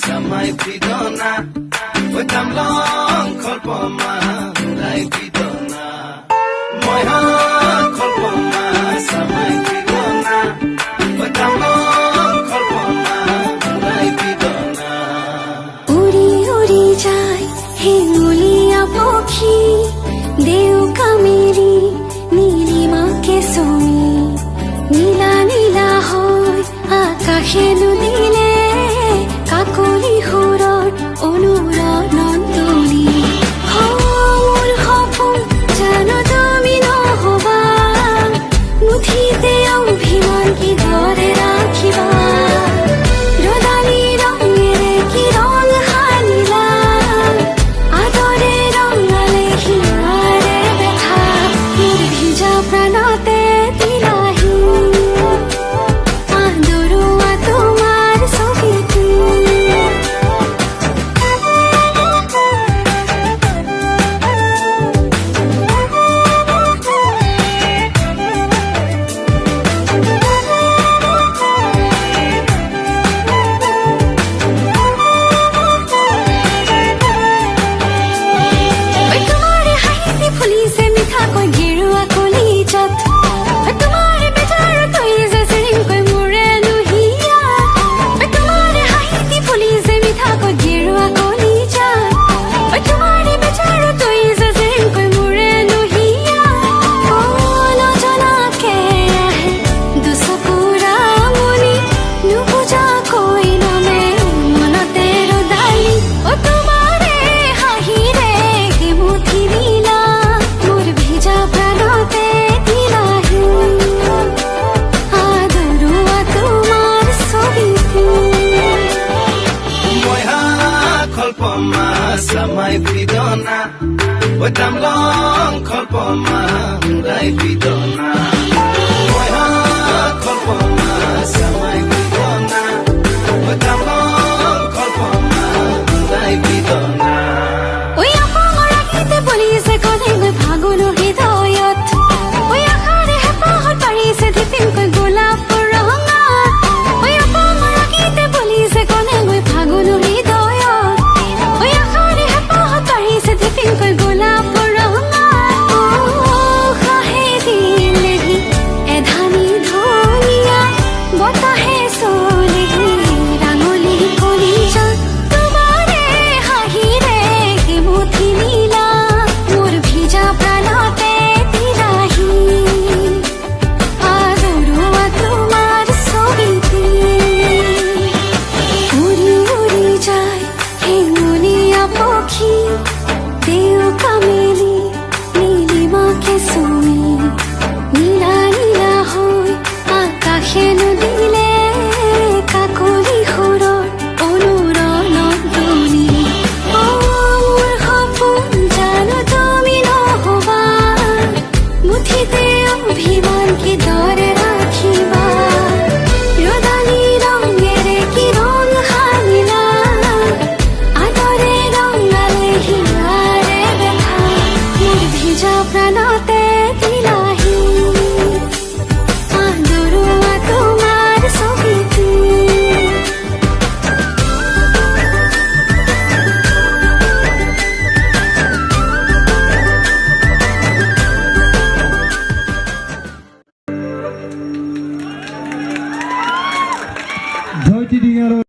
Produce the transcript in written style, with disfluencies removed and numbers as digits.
Samai pidona, we tam long kolpoma, lai pidona. Moya kolpoma, samai pidona, we tam long kolpoma, lai pidona. Uri uri jai, hinguliya pokhi, deu kameri, nilima ke somi, nila nila hoy, akashe nudile. Kakoli হুৰৰ অনুৰণনলি মোৰ সপোন জানো তুমি নহবা মুঠিতে অভিমান কি ধৰে ৰাখিবা ৰদালি ৰঙেৰে কি ৰং সানিলা আদৰে ৰঙালে হিয়াৰে দেখা মোৰ ভিজা প্ৰাণতে দিলাহি আদৰুৱা তোমাৰ ছবিটো Samai pidona, we tam long kolpoma, lai pidona. Moya kolpoma, samai pidona, we tam long kolpoma, lai pidona. Oy apamara kite police kone goi bhagono hidayat. Oy akhare hapahot parise dipin koi golap ranga. Oy apamara kite police kone goi bhagono hidayat. Oy akhare hapahot parise dipin koi golap ranga. Oh kahe dil hi edhani dhoniya batahe solehi rangoli kolija tumare hahi re ki muthi nila mor bhija pranate dilahi adoruwa tumar sobiti uri uri jai hinguliya pokhi deu kameli nilima ke somi nila nila hoy akashe nudile Kakoli হুৰৰ অনুৰণনলি মোৰ সপোন জানো তুমি নহবা মুঠিতে অভিমান কি ধৰে ৰাখিবা ৰদালি ৰঙেৰে কি ৰং সানিলা আদৰে ৰঙালে হিয়াৰে দেখা মোৰ ভিজা প্ৰাণতে দিলাহি আদৰুৱা তোমাৰ ছবিটো ধৈৰ্য